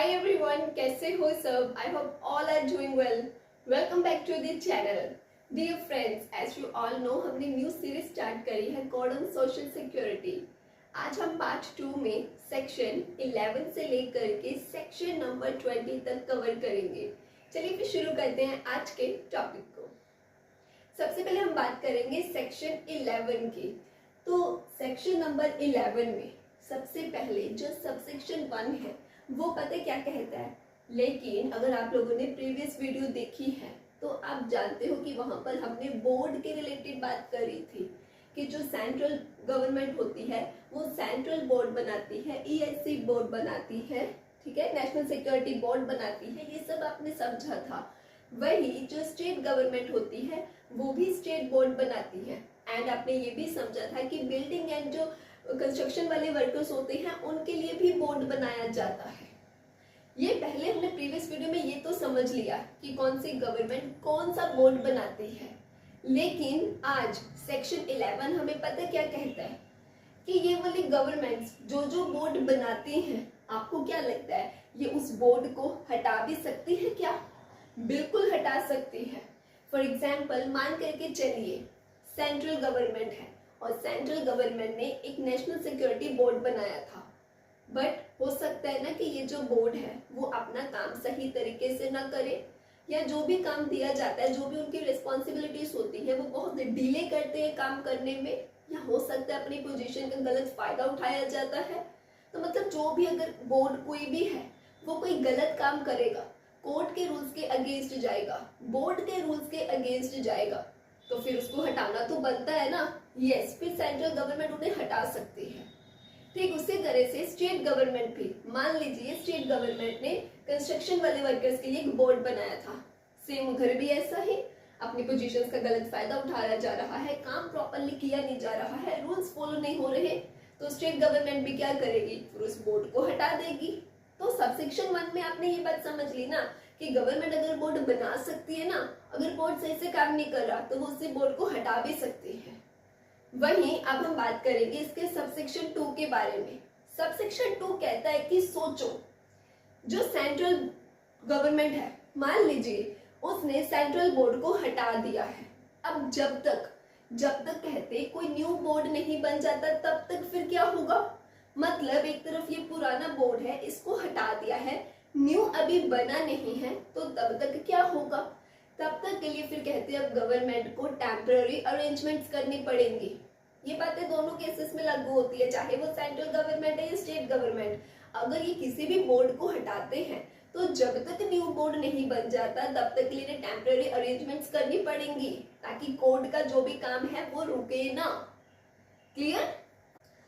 Hi everyone, कैसे हो सब? I hope all are doing well. Welcome back to the channel. Dear friends, as you all know, हमने new series start करी है code on social security. आज हम part 2 में सेक्शन 11 से लेकर के सेक्शन नंबर 20 तक कवर करेंगे. चलिए फिर शुरू करते हैं आज के टॉपिक को. सबसे पहले हम बात करेंगे सेक्शन 11 की. तो सेक्शन नंबर 11 में सबसे पहले जो सबसेक्शन 1 है वो पता क्या कहता है. लेकिन अगर आप लोगों ने प्रीवियस वीडियो देखी है तो आप जानते हो कि वहां पर हमने बोर्ड के रिलेटेड बात करी थी कि जो सेंट्रल गवर्नमेंट होती है वो सेंट्रल बोर्ड बनाती है, ESC बोर्ड बनाती है, ठीक है, नेशनल सिक्योरिटी बोर्ड बनाती है. ये सब आपने समझा था. वही जो स्टेट गवर्नमेंट होती है वो भी स्टेट बोर्ड बनाती है. एंड आपने ये भी समझा था कि बिल्डिंग एंड जो कंस्ट्रक्शन वाले वर्कर्स होते हैं उनके लिए भी बोर्ड बनाया जाता है. ये पहले हमने प्रीवियस वीडियो में ये तो समझ लिया कि कौन सी गवर्नमेंट कौन सा बोर्ड बनाती है. लेकिन आज सेक्शन 11 हमें पता क्या कहता है कि ये वाली गवर्नमेंट्स जो बोर्ड बनाती हैं, आपको क्या लगता है ये उस बोर्ड को हटा भी सकती है क्या? बिल्कुल हटा सकती है. फॉर एग्जाम्पल मान करके चलिए सेंट्रल गवर्नमेंट है और सेंट्रल गवर्नमेंट ने एक नेशनल सिक्योरिटी बोर्ड बनाया था. बट हो सकता है ना कि ये जो बोर्ड है वो अपना काम सही तरीके से ना करे, या जो भी काम दिया जाता है, जो भी उनकी रिस्पॉन्सिबिलिटीज होती है वो बहुत डिले करते हैं काम करने में, या हो सकता है अपनी पोजीशन का गलत फायदा उठाया जाता है. तो मतलब जो भी अगर बोर्ड कोई भी है वो कोई गलत काम करेगा, कोर्ट के रूल्स के अगेंस्ट जाएगा, बोर्ड के रूल्स के अगेंस्ट जाएगा, तो फिर उसको हटाना तो बनता है ना. यस, फिर सेंट्रल गवर्नमेंट उन्हें हटा सकती है. ठीक उसी तरह से स्टेट गवर्नमेंट भी, मान लीजिए स्टेट गवर्नमेंट ने कंस्ट्रक्शन वाले वर्कर्स के लिए एक बोर्ड बनाया था. सेम उधर भी ऐसा ही अपनी पोजीशंस का गलत फायदा उठाया जा रहा है, काम प्रॉपरली किया नहीं जा रहा है, रूल्स फॉलो नहीं हो रहे, तो स्टेट गवर्नमेंट भी क्या करेगी, फिर उस बोर्ड को हटा देगी. तो सबसेक्शन 1 में आपने ये बात समझ ली ना कि गवर्नमेंट अगर बोर्ड बना सकती है ना, अगर बोर्ड सही से काम नहीं कर रहा तो वो उसी बोर्ड को हटा भी सकती है. वहीं अब हम बात करेंगे इसके सबसेक्शन 2 के बारे में. सबसेक्शन 2 कहता है कि सोचो जो सेंट्रल गवर्नमेंट है, मान लीजिए उसने सेंट्रल बोर्ड को हटा दिया है. अब जब तक कहते कोई न्यू बोर्ड नहीं बन जाता तब तक फिर क्या होगा, मतलब एक तरफ ये पुराना बोर्ड है इसको हटा दिया है, न्यू अभी बना नहीं है, तो तब तक क्या होगा, तब तक के लिए फिर कहते हैं अब गवर्नमेंट को टेम्पररी अरेंजमेंट्स करनी पड़ेंगी. ये बातें दोनों केसेस में लागू होती है, चाहे वो सेंट्रल गवर्नमेंट है या स्टेट गवर्नमेंट. अगर ये किसी भी बोर्ड को हटाते हैं तो जब तक न्यू बोर्ड नहीं बन जाता तब तक के लिए टेम्पररी अरेंजमेंट्स करनी पड़ेंगी ताकि कोर्ट का जो भी काम है वो रुके ना. क्लियर?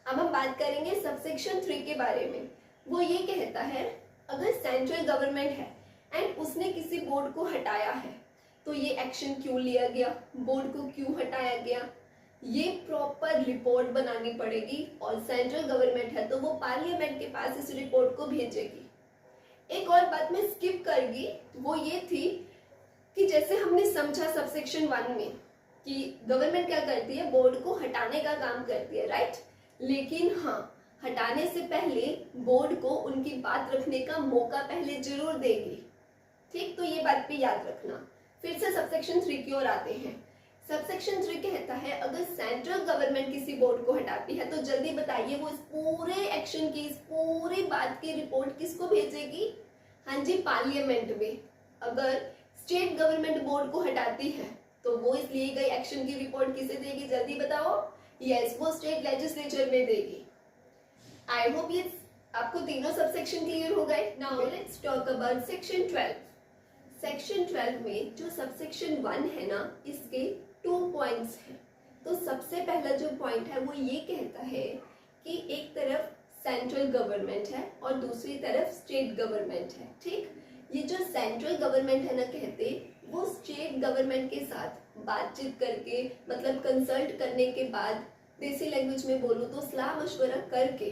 अब हम बात करेंगे सबसेक्शन 3 के बारे में. वो ये कहता है अगर सेंट्रल गवर्नमेंट है एंड उसने किसी बोर्ड को हटाया है तो ये एक्शन क्यों लिया गया, बोर्ड को क्यों हटाया गया, ये प्रॉपर रिपोर्ट बनानी पड़ेगी. और सेंट्रल गवर्नमेंट है तो वो पार्लियामेंट के पास इस रिपोर्ट को भेजेगी. एक और बात मैं स्किप करूंगी, वो ये थी कि जैसे हमने समझा सबसेक्शन 1 में कि गवर्नमेंट क्या करती है, बोर्ड को हटाने का काम करती है, राइट. लेकिन हाँ, हटाने से पहले बोर्ड को उनकी बात रखने का मौका पहले जरूर देगी. ठीक, तो ये बात भी याद रखना. फिर से सबसेक्शन 3 की ओर आते हैं. सबसेक्शन 3 कहता है अगर सेंट्रल गवर्नमेंट किसी बोर्ड को हटाती है तो जल्दी बताइए वो इस पूरे एक्शन की, इस पूरी बात की रिपोर्ट किसको भेजेगी? हाँ जी, पार्लियामेंट में. अगर स्टेट गवर्नमेंट बोर्ड को हटाती है तो वो इस लिए गई एक्शन की रिपोर्ट किसे देगी, जल्दी बताओ? यस, वो स्टेट लेजिस्लेचर में देगी. आई होप ये आपको तीनों सबसेक्शन क्लियर हो गए. Now let's talk about section 12. Section 12 में जो सबसेक्शन 1 है ना, इसके 2 पॉइंट्स हैं. तो सबसे पहला जो पॉइंट है वो ये कहता है कि एक तरफ सेंट्रल गवर्नमेंट है और दूसरी तरफ स्टेट गवर्नमेंट है. ठीक, ये जो सेंट्रल गवर्नमेंट है ना, कहते वो स्टेट गवर्नमेंट के साथ बातचीत करके, मतलब कंसल्ट करने के बाद, देसी लैंग्वेज में बोलूँ तो सलाह मशवरा करके,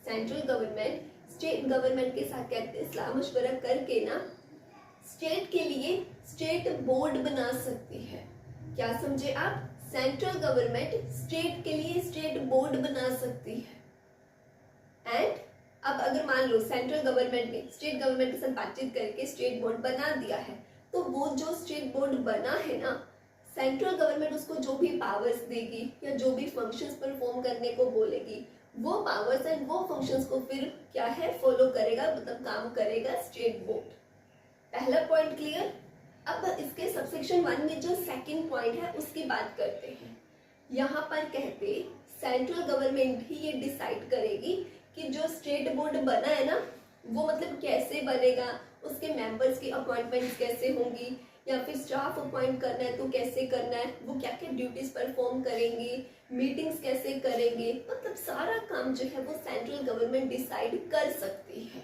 सेंट्रल गवर्नमेंट स्टेट गवर्नमेंट के साथ कहते हैं सलाह मशवरा करके ना स्टेट के लिए स्टेट बोर्ड बना सकती है. क्या समझे आप? सेंट्रल गवर्नमेंट स्टेट के लिए स्टेट बोर्ड बना सकती है. एंड अब अगर मान लो सेंट्रल गवर्नमेंट ने स्टेट गवर्नमेंट के साथ बातचीत करके स्टेट बोर्ड बना दिया है, तो वो जो स्टेट बोर्ड बना है ना, सेंट्रल गवर्नमेंट उसको जो भी पावर्स देगी या जो भी फंक्शंस परफॉर्म करने को बोलेगी, वो पावर्स एंड वो फंक्शंस को फिर क्या है फॉलो करेगा, मतलब काम करेगा स्टेट बोर्ड। पहला पॉइंट क्लियर। अब इसके सबसेक्शन 1 में जो सेकंड पॉइंट है उसकी बात करते हैं। यहाँ पर कहते सेंट्रल गवर्नमेंट ही ये डिसाइड करेगी कि जो स्टेट बोर्ड बना है ना, वो मतलब कैसे बनेगा, उसके मेंबर्स की अपॉइंटमेंट्स कैसे होंगी, या फिर स्टाफ अपॉइंट करना है तो कैसे करना है, वो क्या क्या ड्यूटीज परफॉर्म करेंगे, मीटिंग्स कैसे करेंगे, मतलब सारा काम जो है वो सेंट्रल गवर्नमेंट डिसाइड कर सकती है।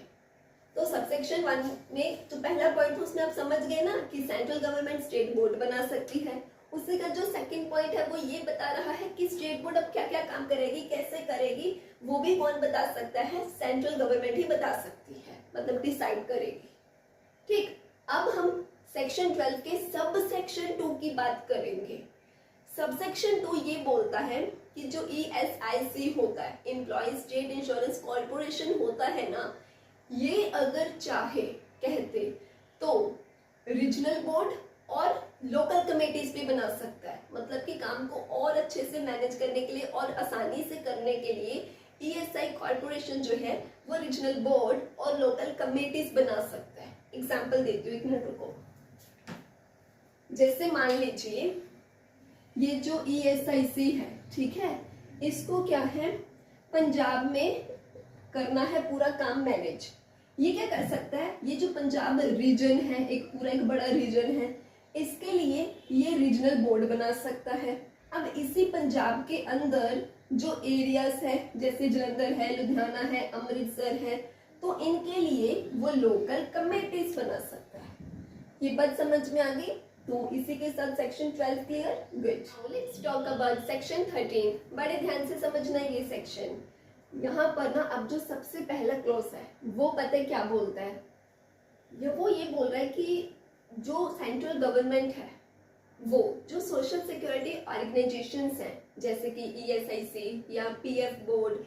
तो सबसेक्शन 1 में जो पहला पॉइंट था उसमें आप समझ गए ना कि सेंट्रल गवर्नमेंट स्टेट बोर्ड बना सकती है। उसी का जो सेकंड पॉइंट है वो ये बता रहा है कि स्टेट बोर्ड अब क्या क्या काम करेगी, कैसे करेगी, वो भी कौन बता सकता है, सेंट्रल गवर्नमेंट ही बता सकती है, मतलब डिसाइड करेगी। ठीक, अब हम सेक्शन 12 के सब सेक्शन 2 की बात करेंगे। सबसेक्शन 2 ये बोलता है कि जो ESIC होता है, एम्प्लॉय स्टेट इंश्योरेंस कॉर्पोरेशन होता है ना, ये अगर चाहे कहते तो रीजनल बोर्ड और लोकल कमेटीज भी बना सकता है, मतलब कि काम को और अच्छे से मैनेज करने के लिए और आसानी से करने के लिए ESI कॉर्पोरेशन जो है वो रीजनल बोर्ड और लोकल कमेटीज बना सकता है। एग्जाम्पल देती हूँ, एक मिनट रुको। जैसे मान लीजिए ये जो ESIC है, ठीक है, इसको क्या है पंजाब में करना है पूरा काम मैनेज। ये क्या कर सकता है, ये जो पंजाब रीजन है, एक पूरा एक बड़ा रीजन है, इसके लिए ये रीजनल बोर्ड बना सकता है। अब इसी पंजाब के अंदर जो एरियाज है, जैसे जलंधर है, लुधियाना है, अमृतसर है, तो इनके लिए वो लोकल कमेटीज बना सकता है। ये बात समझ में आ गई। तो इसी के साथ section 12 clear, good. Let's talk about section 13। बड़े ध्यान से समझना है ये सेक्शन। यहाँ पर ना अब जो सबसे पहला क्लॉज है वो पता है क्या बोलता है, वो ये बोल रहा है कि जो सेंट्रल गवर्नमेंट है वो जो सोशल सिक्योरिटी ऑर्गेनाइजेशंस हैं, जैसे कि ESIC या PF बोर्ड,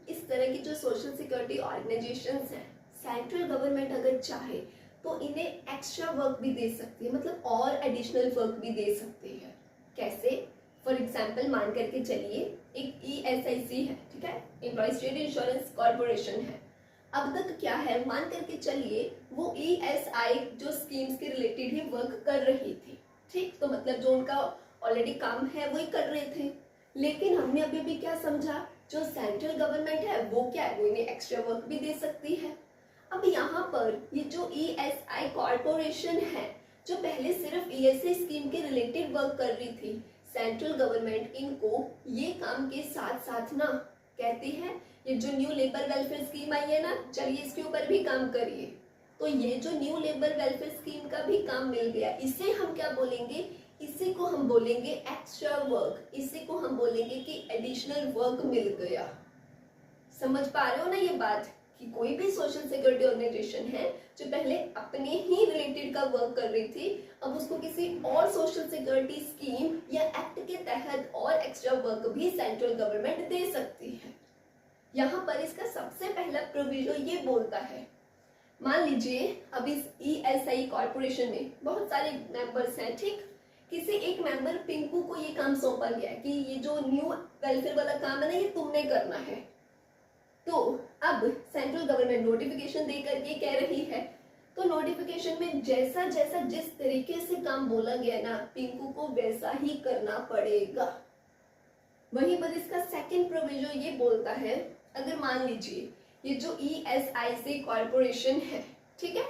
इस तरह की जो सोशल सिक्योरिटी ऑर्गेनाइजेशंस हैं, सेंट्रल गवर्नमेंट अगर चाहे तो इन्हें एक्स्ट्रा वर्क भी दे सकती है, मतलब और एडिशनल वर्क भी दे सकती है। कैसे? फॉर एग्जाम्पल मान करके चलिए एक ESIC है, ठीक है, एम्प्लॉय स्टेट इंश्योरेंस कॉर्पोरेशन है। अब तक क्या है, मान करके चलिए वो ESI जो स्कीम्स के रिलेटेड ही वर्क कर रही थी, ठीक, तो मतलब जो उनका ऑलरेडी काम है वही कर रहे थे। लेकिन हमने अभी भी क्या समझा, जो सेंट्रल गवर्नमेंट है वो क्या है, वो इन्हें एक्स्ट्रा वर्क भी दे सकती है। अब यहाँ पर ये जो ESI कॉर्पोरेशन है, जो पहले सिर्फ ESI स्कीम के रिलेटेड वर्क कर रही थी, सेंट्रल गवर्नमेंट इनको ये काम के साथ साथ ना कहती है ये जो न्यू लेबर वेलफेयर स्कीम आई है ना, चलिए इसके ऊपर भी काम करिए। तो ये जो न्यू लेबर वेलफेयर स्कीम का भी काम मिल गया, इसे हम क्या बोलेंगे, इसी को हम बोलेंगे एक्स्ट्रा वर्क, इसी को हम बोलेंगे कि एडिशनल वर्क मिल गया। समझ पा रहे हो ना ये बात, कि कोई भी सोशल सिक्योरिटी ऑर्गेनाइजेशन है जो पहले अपने ही रिलेटेड का वर्क कर रही थी, अब उसको किसी और सोशल सिक्योरिटी स्कीम या एक्ट के तहत और एक्स्ट्रा वर्क भी सेंट्रल गवर्नमेंट दे सकती है। यहाँ पर इसका सबसे पहला प्रोविजन ये बोलता है, मान लीजिए अब इस ESI कॉर्पोरेशन में बहुत सारे मेंबर्स हैं, ठीक, किसी एक मेंबर पिंकू को ये काम सौंपा गया कि ये जो न्यू वेलफेयर वाला काम है ना, ये तुमने करना है। तो अब सेंट्रल गवर्नमेंट नोटिफिकेशन दे करके कह रही है, तो नोटिफिकेशन में जैसा जैसा जिस तरीके से काम बोला गया ना, पिंकू को वैसा ही करना पड़ेगा। वहीं पर इसका सेकंड प्रोविजन ये बोलता है, अगर मान लीजिए ये जो ESIC कॉर्पोरेशन है, ठीक है,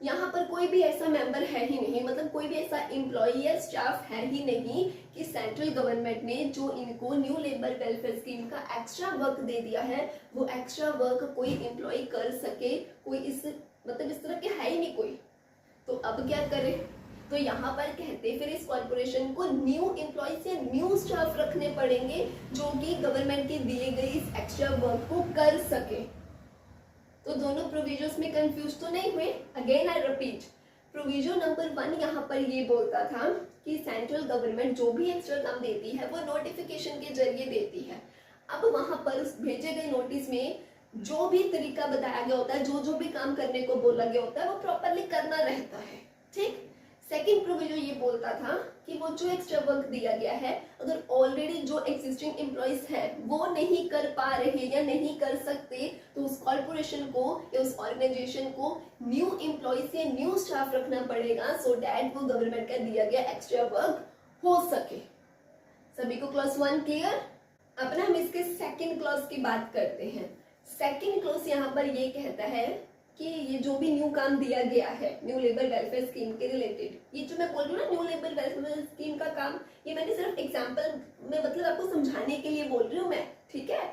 यहाँ पर कोई भी ऐसा मेंबर है ही नहीं, मतलब कोई भी ऐसा एम्प्लॉई या स्टाफ है ही नहीं कि सेंट्रल गवर्नमेंट ने जो इनको न्यू लेबर वेलफेयर स्कीम का एक्स्ट्रा वर्क दे दिया है, वो एक्स्ट्रा वर्क कोई एम्प्लॉय कर सके, कोई इस मतलब इस तरह के है ही नहीं कोई। तो अब क्या करें, तो यहाँ पर कहते फिर इस कॉर्पोरेशन को न्यू एम्प्लॉयज या न्यू स्टाफ रखने पड़ेंगे जो कि गवर्नमेंट की दिए गई इस एक्स्ट्रा वर्क को कर सके। तो दोनों प्रोविजंस में कंफ्यूज तो नहीं हुए? Again I repeat, provision number 1 यहाँ पर ये बोलता था कि सेंट्रल गवर्नमेंट जो भी एक्स्ट्रा काम देती है वो नोटिफिकेशन के जरिए देती है। अब वहां पर उस भेजे गए नोटिस में जो भी तरीका बताया गया होता है, जो जो भी काम करने को बोला गया होता है वो प्रॉपरली करना रहता है। ठीक। सेकंड प्रोविजन ये बोलता था कि वो जो एक्स्ट्रा वर्क दिया गया है, अगर ऑलरेडी जो एग्जिस्टिंग एम्प्लॉइज है वो नहीं कर पा रहे या नहीं कर सकते, तो उस कॉर्पोरेशन को या उस ऑर्गेनाइजेशन को न्यू एम्प्लॉइज या न्यू स्टाफ रखना पड़ेगा, सो दैट वो गवर्नमेंट का दिया गया एक्स्ट्रा वर्क हो सके। सभी को क्लॉज 1 क्लियर? अपना हम इसके सेकंड क्लॉज की बात करते हैं। सेकंड क्लॉज यहाँ पर ये कहता है कि ये जो भी न्यू काम दिया गया है न्यू लेबर वेलफेयर स्कीम के रिलेटेड, ये जो मैं बोल रही हूँ ना न्यू लेबर वेलफेयर स्कीम का काम, ये मैंने सिर्फ एग्जांपल में मतलब आपको समझाने के लिए बोल रही हूँ मैं, ठीक है।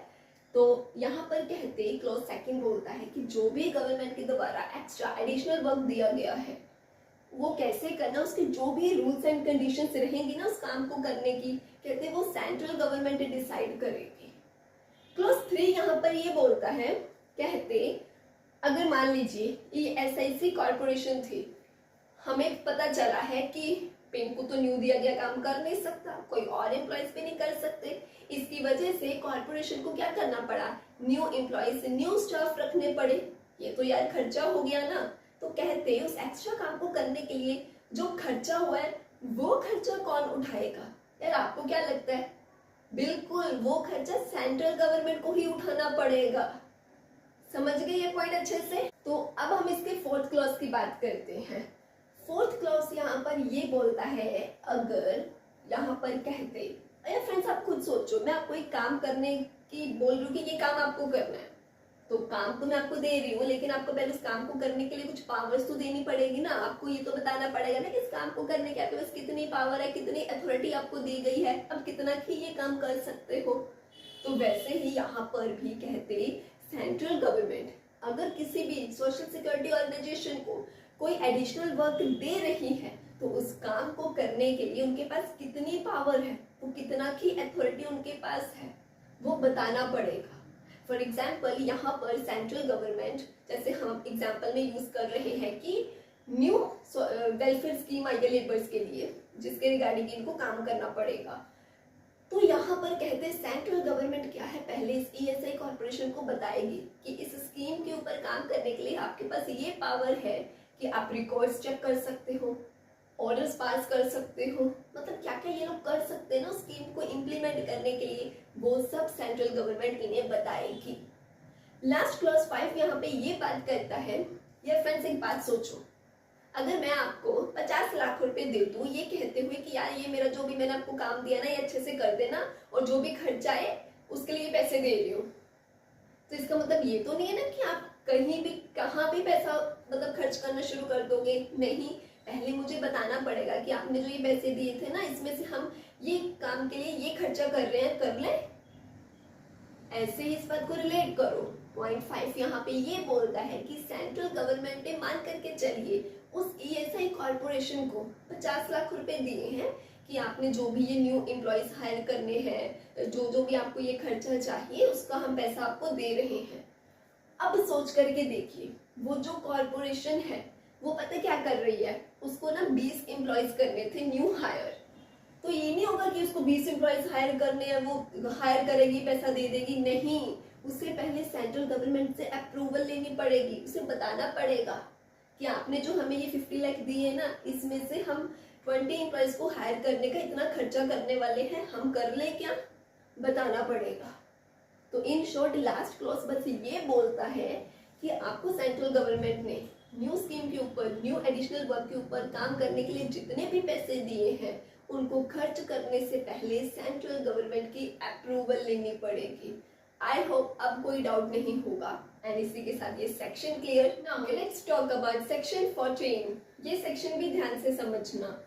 तो यहाँ पर कहते क्लॉज सेकंड बोलता है कि जो भी गवर्नमेंट के द्वारा एक्स्ट्रा एडिशनल वर्क दिया गया है वो कैसे करना, उसके जो भी रूल्स एंड कंडीशंस रहेंगी ना उस काम को करने की, कहते वो सेंट्रल गवर्नमेंट डिसाइड करेगी। क्लॉज 3 यहाँ पर ये बोलता है, कहते अगर मान लीजिए ये एसआईसी कॉर्पोरेशन थी, हमें पता चला है कि पिंकू तो न्यू दिया गया काम कर नहीं सकता, कोई और एम्प्लॉयज भी नहीं कर सकते, इसकी वजह से कॉर्पोरेशन को क्या करना पड़ा, न्यू एम्प्लॉयज न्यू स्टाफ रखने पड़े। ये तो यार खर्चा हो गया ना। तो कहते हैं उस एक्स्ट्रा काम को करने के लिए जो खर्चा हुआ है वो खर्चा कौन उठाएगा? यार आपको क्या लगता है? बिल्कुल वो खर्चा सेंट्रल गवर्नमेंट को ही उठाना पड़ेगा। समझ गए ये पॉइंट अच्छे से? तो अब हम इसके फोर्थ क्लॉज की बात करते हैं। फोर्थ क्लॉज यहाँ पर ये बोलता है, अगर यहाँ पर कहते, अरे फ्रेंड्स आप खुद सोचो, मैं आपको एक काम करने की बोल रही हूँ कि ये काम आपको करना है, तो काम तो मैं आपको दे रही हूँ, लेकिन आपको पहले उस काम को करने के लिए कुछ पावर्स तो देनी पड़ेगी ना। आपको ये तो बताना पड़ेगा ना कि इस काम को करने के आपके पास कितनी पावर है, कितनी अथॉरिटी आपको दी गई है, अब कितना ही ये काम कर सकते हो। तो वैसे ही यहाँ पर भी कहते सेंट्रल गवर्नमेंट अगर किसी भी सोशल सिक्योरिटी ऑर्गेनाइजेशन को कोई एडिशनल वर्क दे रही है, तो उस काम को करने के लिए उनके पास कितनी पावर है, वो कितना की अथॉरिटी उनके पास है, वो बताना पड़ेगा। फॉर एग्जाम्पल यहाँ पर सेंट्रल गवर्नमेंट, जैसे हम एग्जाम्पल में यूज कर रहे हैं कि न्यू वेलफेयर स्कीम आई है लेबर्स के लिए, जिसके रिगार्डिंग इनको काम करना पड़ेगा। तो यहाँ पर कहते हैं सेंट्रल गवर्नमेंट क्या है, पहले इस ईएसआई कॉर्पोरेशन को बताएगी कि इस स्कीम के ऊपर काम करने के लिए आपके पास ये पावर है कि आप रिकॉर्ड्स चेक कर सकते हो, ऑर्डर्स पास कर सकते हो, मतलब क्या क्या ये लोग कर सकते हैं ना स्कीम को इम्प्लीमेंट करने के लिए, वो सब सेंट्रल गवर्नमेंट इन्हें बताएगी। लास्ट क्लॉज 5 यहाँ पे ये बात करता है, ये फ्रेंड्स एक बात सोचो, अगर मैं आपको 50 लाख रुपए दे दूं ये कहते हुए कि यार ये मेरा जो भी मैंने आपको काम दिया ना ये अच्छे से कर देना, और जो भी खर्चा है उसके लिए पैसे दे रही हूँ, तो इसका मतलब ये तो नहीं है ना कि आप कहीं भी कहाँ भी पैसा मतलब खर्च करना शुरू कर दोगे। नहीं, पहले मुझे बताना पड़ेगा कि आपने जो ये पैसे दिए थे ना इसमें से हम ये काम के लिए ये खर्चा कर रहे हैं, कर ले। ऐसे ही इस बात को रिलेट करो। पॉइंट 5 यहाँ पे ये बोलता है कि सेंट्रल गवर्नमेंट ने मान करके चलिए उस ईएसआई कॉर्पोरेशन को 50 लाख रुपए दिए हैं कि आपने जो भी ये न्यू एम्प्लॉयज हायर करने हैं, जो जो भी आपको ये खर्चा चाहिए उसका हम पैसा आपको दे रहे हैं। अब सोच करके देखिए, वो जो कॉर्पोरेशन है वो पता क्या कर रही है, उसको ना 20 एम्प्लॉयज करने थे न्यू हायर। तो ये नहीं होगा कि उसको 20 एम्प्लॉयज हायर करने हैं, वो हायर करेगी पैसा दे देगी, नहीं, उससे पहले सेंट्रल गवर्नमेंट से अप्रूवल लेनी पड़ेगी, उसे बताना पड़ेगा कि आपने जो हमें ये 50 लाख दिए ना इसमें से हम 20 एम्प्लॉयज को हायर करने का इतना खर्चा करने वाले हैं, हम कर ले क्या, बताना पड़ेगा। तो इन शॉर्ट लास्ट क्लॉज बस ये बोलता है कि आपको सेंट्रल गवर्नमेंट ने न्यू स्कीम के ऊपर, न्यू एडिशनल वर्क के ऊपर काम करने के लिए जितने भी पैसे दिए हैं उनको खर्च करने से पहले सेंट्रल गवर्नमेंट की अप्रूवल लेनी पड़ेगी। आई होप अब कोई डाउट नहीं होगा। एंड इसी के साथ ये section clear. Now let's talk about section 14। ये सेक्शन भी ध्यान से समझना।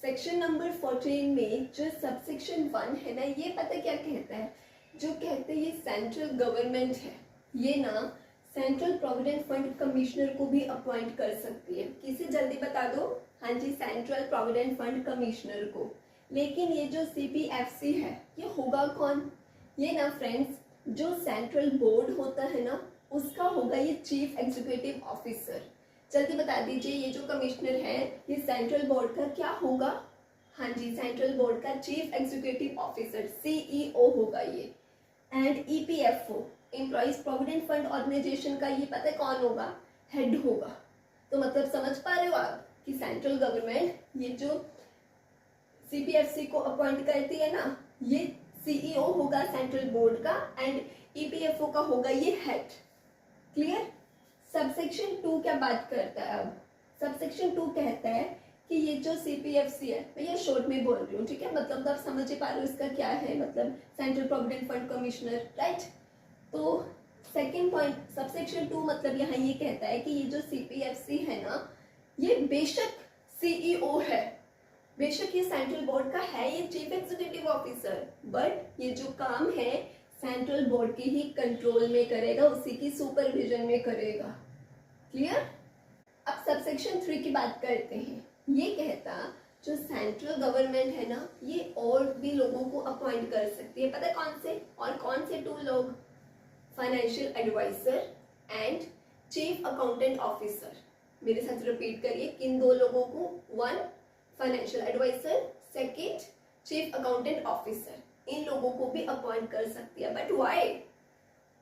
सेक्शन नंबर 14 में जो सबसेक्शन 1 है ना, ये पता क्या कहता है, जो कहते हैं ये सेंट्रल गवर्नमेंट है, ये ना सेंट्रल प्रोविडेंट फंड कमिश्नर को भी अपॉइंट कर सकती है। किसे जल्दी बता दो? हाँ जी, सेंट्रल प्रोविडेंट फंड कमिश्नर को। लेकिन ये जो सीपीएफसी है ये होगा कौन? ये ना फ्रेंड्स जो सेंट्रल बोर्ड होता है ना उसका होगा ये चीफ एग्जीक्यूटिव ऑफिसर। जल्दी बता दीजिए, ये जो कमिश्नर है ये सेंट्रल बोर्ड का क्या होगा? हाँ जी, सेंट्रल बोर्ड का चीफ एग्जीक्यूटिव ऑफिसर, सीईओ होगा ये। And EPFO, employees provident fund organisation का ये पता है कौन होगा, हेड होगा। तो मतलब समझ पा रहे हो आप कि सेंट्रल गवर्नमेंट ये जो सीपीएफसी को अपॉइंट करती है ना, ये सीईओ होगा सेंट्रल बोर्ड का एंड ईपीएफओ का होगा ये हेड। क्लियर। सबसेक्शन 2 क्या बात करता है, अब सबसेक्शन 2 कहता है कि ये जो सीपीएफसी है, मैं ये शॉर्ट में बोल रही हूँ, ठीक है, मतलब आप समझ ही पा रहे हो इसका क्या है, मतलब central provident fund commissioner, right. तो सेकेंड पॉइंट सबसेक्शन 2 मतलब यहाँ ये कहता है कि ये जो सीपीएफसी है ना, ये बेशक सीईओ है, बेशक ये सेंट्रल बोर्ड का है, ये चीफ एग्जीक्यूटिव ऑफिसर, बट ये जो काम है सेंट्रल बोर्ड के ही कंट्रोल में करेगा, उसी की सुपरविजन में करेगा। क्लियर। अब सबसेक्शन 3 की बात करते हैं। ये कहता जो सेंट्रल गवर्नमेंट है ना, ये और भी लोगों को अपॉइंट कर सकती है, पता है कौन से, और कौन से 2 लोग, financial adviser and chief accountant officer. मेरे साथ रिपीट करिए, किन 2 लोगों को, 1 financial adviser, second chief accountant officer, इन लोगों को भी अपॉइंट कर सकती है। बट व्हाई,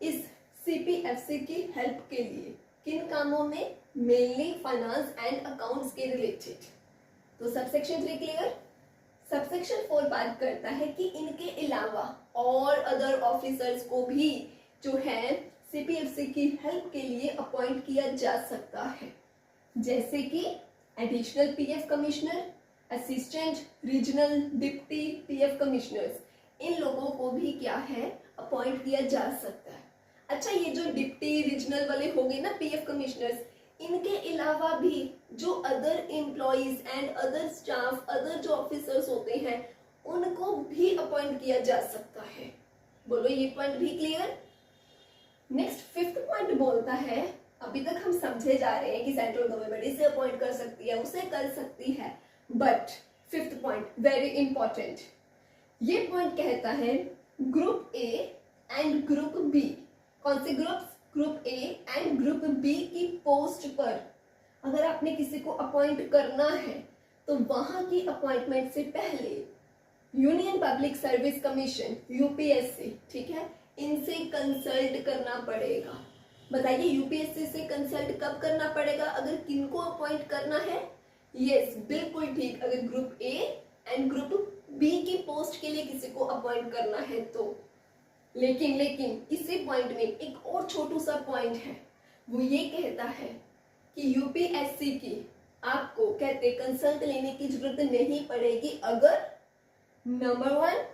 इस सीपीएफसी की हेल्प के लिए, किन कामों में, मेनली फाइनेंस एंड अकाउंट्स के रिलेटेड। तो सबसेक्शन 3 क्लियर। सबसेक्शन 4 बात करता है कि इनके अलावा और अदर ऑफिसर्स को भी जो है सीपीएफसी की हेल्प के लिए अपॉइंट किया जा सकता है, जैसे कि additional PF commissioner, assistant regional deputy PF commissioners, इन लोगों को भी क्या है अपॉइंट किया जा सकता है। अच्छा, ये जो डिप्टी रीजनल वाले हो गए ना पीएफ कमिश्नर्स, इनके अलावा भी जो other employees and other staff, other जो ऑफिसर्स होते हैं, उनको भी अपॉइंट किया जा सकता है। बोलो ये पॉइंट भी क्लियर। नेक्स्ट 5th पॉइंट बोलता है, अभी तक हम समझे जा रहे हैं कि सेंट्रल गवर्नमेंट इसे अपॉइंट कर सकती है, उसे कर सकती है, but 5th point very important. ये पॉइंट कहता है group A and group B, कौन से groups, group A and group B की पोस्ट पर अगर आपने किसी को अपॉइंट करना है तो वहां की अपॉइंटमेंट से पहले union public service commission UPSC, ठीक है, इनसे कंसल्ट करना पड़ेगा। बताइए यूपीएससी से कंसल्ट कब करना पड़ेगा, अगर किनको अपॉइंट करना है। यस, बिल्कुल ठीक, अगर group A and group B की पोस्ट के लिए किसी को अपॉइंट करना है तो। लेकिन इसी पॉइंट में एक और छोटू सा पॉइंट है, वो ये कहता है कि यूपीएससी की आपको कहते कंसल्ट लेने की जरूरत नहीं पड़ेगी अगर नंबर 1,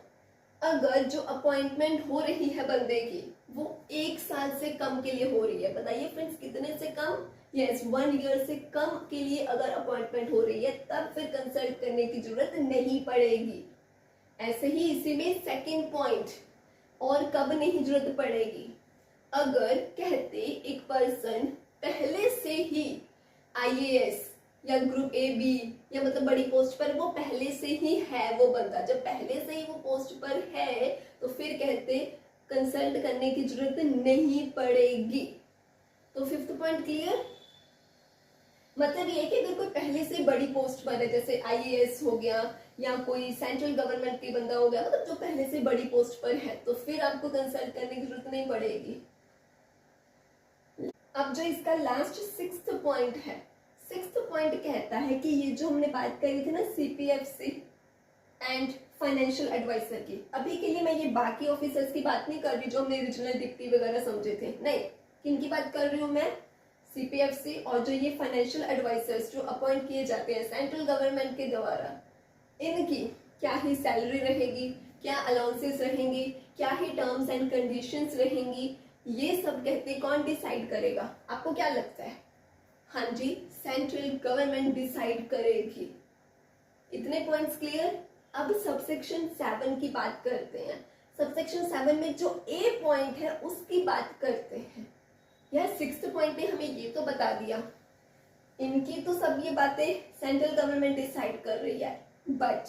अगर जो अपॉइंटमेंट हो रही है बंदे की वो 1 साल से कम के लिए हो रही है। बताइए फ्रेंड्स, कितने से कम, यस 1 ईयर से कम के लिए अगर अपॉइंटमेंट हो रही है तब फिर कंसल्ट करने की जरूरत नहीं पड़ेगी। ऐसे ही इसी में सेकंड पॉइंट, और कब नहीं जरूरत पड़ेगी, अगर कहते एक पर्सन पहले से ही आईएएस या ग्रुप ए बी या मतलब बड़ी पोस्ट पर वो पहले से ही है, वो बंदा जब पहले से ही वो पोस्ट पर है तो फिर कहते कंसल्ट करने की जरूरत नहीं पड़ेगी। तो 5th पॉइंट क्लियर। मतलब ये कि अगर कोई पहले से बड़ी पोस्ट पर है, जैसे आईएएस हो गया या कोई सेंट्रल गवर्नमेंट की बंदा हो गया, मतलब जो पहले से बड़ी पोस्ट पर है, तो फिर आपको कंसल्ट करने की जरूरत नहीं पड़ेगी। अब जो इसका लास्ट 6th पॉइंट है, 6th पॉइंट कहता है कि ये जो हमने बात करी थी ना सीपीएफसी एंड फाइनेंशियल एडवाइजर की, अभी के लिए मैं ये बाकी ऑफिसर्स की बात नहीं कर रही जो हमने रीजनल डिप्टी वगैरह समझे थे, नहीं, किनकी बात कर रही हूँ मैं, सीपीएफसी और जो ये फाइनेंशियल एडवाइजर्स जो अपॉइंट किए जाते हैं सेंट्रल गवर्नमेंट के द्वारा, इनकी क्या ही सैलरी रहेगी, क्या अलाउंसेस रहेंगी, क्या ही टर्म्स एंड कंडीशंस रहेंगी, ये सब कहते कौन डिसाइड करेगा, आपको क्या लगता है? हाँ जी, सेंट्रल गवर्नमेंट डिसाइड करेगी। इतने पॉइंट्स क्लियर। अब सबसेक्शन 7 की बात करते हैं। सबसेक्शन 7 में जो ए पॉइंट है उसकी बात करते हैं। यार 6th पॉइंट में हमें ये तो बता दिया, इनकी तो सब ये बातें सेंट्रल गवर्नमेंट डिसाइड कर रही है, बट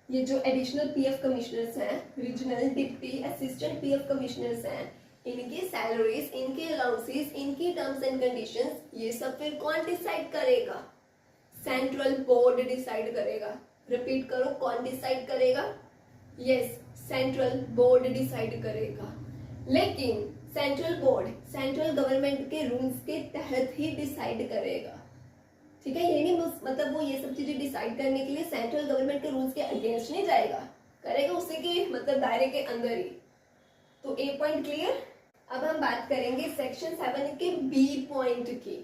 ये जो एडिशनल पीएफ कमिश्नर्स हैं, regional deputy assistant PF commissioners हैं, इनकी सैलरीज, इनके अलाउंसेस, इनकी टर्म्स एंड कंडीशंस, ये सब फिर कौन डिसाइड करेगा? सेंट्रल बोर्ड डिसाइड करेगा। रिपीट करो, कौन डिसाइड करेगा? यस, सेंट्रल बोर्ड डिसाइड करेगा। लेकिन सेंट्रल बोर्ड सेंट्रल गवर्नमेंट के रूल्स के तहत ही डिसाइड करेगा, ठीक है। ये नहीं मतलब वो ये सब चीजें डिसाइड करने के लिए सेंट्रल गवर्नमेंट के रूल्स के अगेंस्ट नहीं जाएगा, करेगा उसी के मतलब दायरे के अंदर ही। तो ए पॉइंट क्लियर। अब हम बात करेंगे सेक्शन 7 के बी पॉइंट की।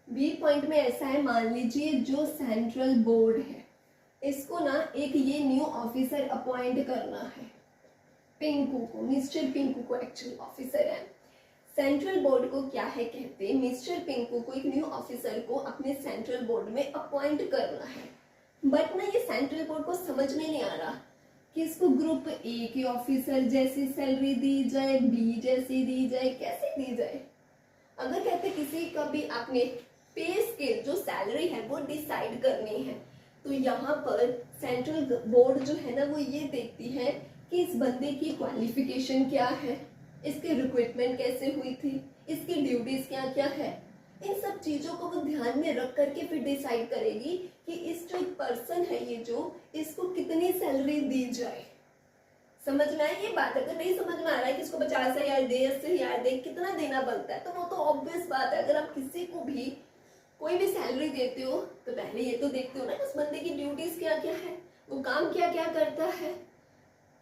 बी पॉइंट में ऐसा है, मान लीजिए जो सेंट्रल बोर्ड है इसको ना एक ये न्यू ऑफिसर अपॉइंट करना है, पिंकू को, मिस्टर पिंकू को एक्चुअल ऑफिसर है। सेंट्रल बोर्ड को क्या है कहते हैं, मिस्टर पिंकू को एक न्यू ऑफिसर को अपने सेंट्रल बोर्ड में अपॉइंट करना है। बट ना ये सेंट्रल बोर्ड को समझ में नहीं आ रहा कि इसको ग्रुप ए के ऑफिसर जैसी सैलरी दी जाए, बी जैसी दी जाए, कैसे दी जाए। अगर कहते किसी का भी आपने पे स्केल जो सैलरी है वो डिसाइड करनी है, तो यहाँ पर सेंट्रल बोर्ड जो है ना वो ये देखती है कि इस बंदे की क्वालिफिकेशन क्या है, इसकी रिक्रूटमेंट कैसे हुई थी, इसकी ड्यूटीज क्या क्या है। इन सब चीजों को वो ध्यान में रख करके फिर डिसाइड करेगी कि इस जो एक पर्सन है ये जो इसको कितनी सैलरी दी जाए। समझ में आई ये बात। अगर नहीं समझ में आ रहा है कि इसको 50,000 दे, 80,000 दे, कितना देना बनता है, तो वो तो ऑब्वियस बात है। अगर आप किसी को भी कोई भी सैलरी देते हो तो पहले ये तो देखते हो ना उस बंदे की ड्यूटीज क्या क्या है, वो काम क्या क्या करता है,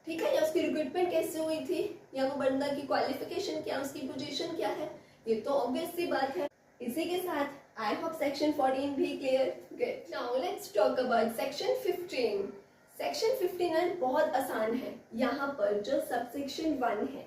ठीक है, या उसकी रिक्रूटमेंट कैसे हुई थी, या वो बंदा की क्वालिफिकेशन क्या, उसकी पोजीशन क्या है, ये तो ऑब्वियस सी बात है। इसी के साथ आई होप सेक्शन 14 भी clear. Good, now let's talk about section 15। Section 15 बहुत आसान है। यहाँ पर जो सबसेक्शन 1 है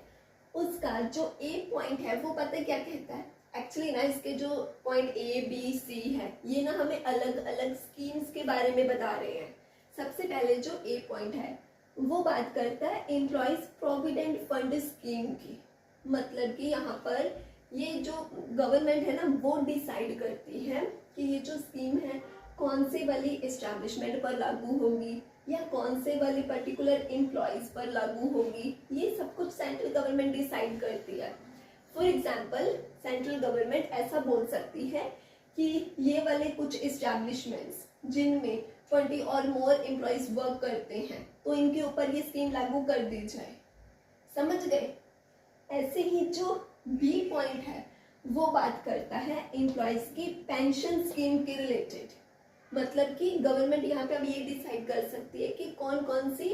उसका जो ए पॉइंट है वो पता है क्या कहता है। एक्चुअली ना इसके जो पॉइंट ए बी सी है ये ना हमें अलग अलग स्कीम्स के बारे में बता रहे हैं। सबसे पहले जो ए पॉइंट है वो बात करता है एम्प्लॉयज प्रोविडेंट फंड स्कीम की। मतलब कि यहाँ पर ये जो गवर्नमेंट है ना वो डिसाइड करती है कि ये जो स्कीम है कौन से वाली एस्टैब्लिशमेंट पर लागू होगी या कौन से वाली पर्टिकुलर एम्प्लॉयज पर लागू होगी, ये सब कुछ सेंट्रल गवर्नमेंट डिसाइड करती है। फॉर एग्जाम्पल सेंट्रल गवर्नमेंट ऐसा बोल सकती है कि ये वाले कुछ एस्टैब्लिशमेंट्स जिनमें 20 और मोर एम्प्लॉयज वर्क करते हैं तो इनके ऊपर ये स्कीम लागू कर दी जाए। समझ गए। ऐसे ही जो बी पॉइंट है वो बात करता है एम्प्लॉयज की पेंशन स्कीम के रिलेटेड। मतलब कि गवर्नमेंट यहाँ पे अब ये डिसाइड कर सकती है कि कौन कौन सी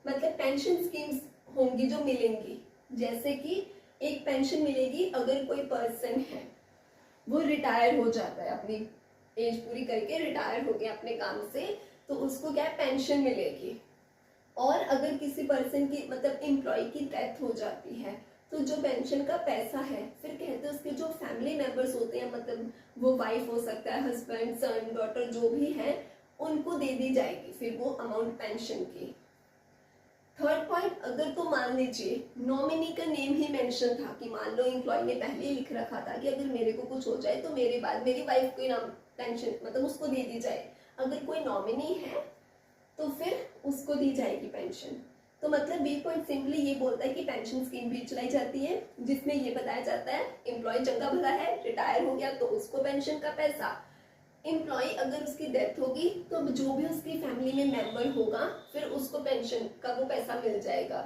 मतलब पेंशन स्कीम्स होंगी जो मिलेंगी। जैसे कि एक पेंशन मिलेगी अगर कोई पर्सन है वो रिटायर हो जाता है, अपनी एज पूरी करके रिटायर हो गया अपने काम से, तो उसको क्या पेंशन मिलेगी। और अगर किसी पर्सन की मतलब एम्प्लॉय की डेथ हो जाती है तो जो पेंशन का पैसा है फिर कहते हैं उसके जो फैमिली मेंबर्स होते हैं, मतलब वो वाइफ हो सकता है, हस्बैंड, सन, डॉटर जो भी है, उनको दे दी जाएगी फिर वो अमाउंट पेंशन की। थर्ड पॉइंट, अगर तो मान लीजिए नॉमिनी का नेम ही मेंशन था कि मान लो एम्प्लॉय ने पहले ही लिख रखा था कि अगर मेरे को कुछ हो जाए तो मेरे बाद मेरी वाइफ को नाम पेंशन मतलब उसको दे दी जाए। अगर कोई नॉमिनी है तो फिर उसको दी जाएगी पेंशन। तो मतलब बी पॉइंट सिंपली ये बोलता है कि पेंशन स्कीम भी चलाई जाती है जिसमें ये बताया जाता है एम्प्लॉय चंगा भला है, रिटायर हो गया तो उसको पेंशन का पैसा, एम्प्लॉय अगर उसकी डेथ होगी तो जो भी उसकी फैमिली में मेंबर होगा फिर उसको पेंशन का वो पैसा मिल जाएगा।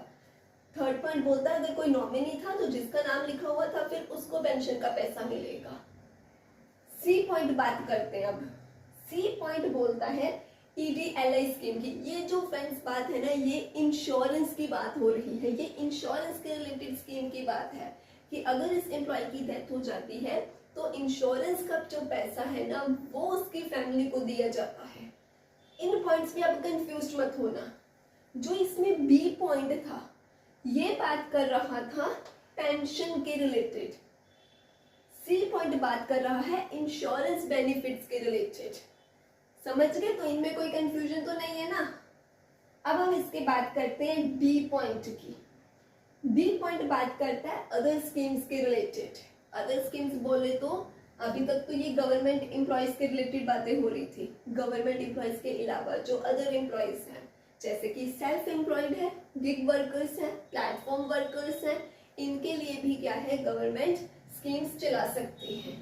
थर्ड पॉइंट बोलता है अगर कोई नॉमिनी था तो जिसका नाम लिखा हुआ था फिर उसको पेंशन का पैसा मिलेगा। सी पॉइंट बात करते हैं अब। सी पॉइंट बोलता है EDLI स्कीम की। ये जो फ्रेंड्स बात है ना ये इंश्योरेंस की बात हो रही है, ये इंश्योरेंस के रिलेटेड स्कीम की बात है कि अगर इस एम्प्लॉय की डेथ हो जाती है तो इंश्योरेंस का जो पैसा है ना वो उसकी फैमिली को दिया जाता है। इन पॉइंट्स में आप कंफ्यूज मत होना। जो इसमें बी पॉइंट था ये बात कर रहा था पेंशन के रिलेटेड, सी पॉइंट बात कर रहा है इंश्योरेंस बेनिफिट्स के रिलेटेड। समझ गए। तो इनमें कोई कंफ्यूजन तो नहीं है ना। अब हम इसके बात करते हैं डी पॉइंट की। डी पॉइंट बात करता है अदर स्कीम्स के रिलेटेड। अदर स्कीम्स बोले तो अभी तक तो ये गवर्नमेंट एम्प्लॉयज के रिलेटेड बातें हो रही थी। गवर्नमेंट एम्प्लॉयज के अलावा जो अदर एम्प्लॉयज हैं जैसे कि सेल्फ एम्प्लॉयड है, गिग वर्कर्स हैं, प्लेटफॉर्म वर्कर्स हैं, इनके लिए भी क्या है गवर्नमेंट स्कीम्स चला सकती है।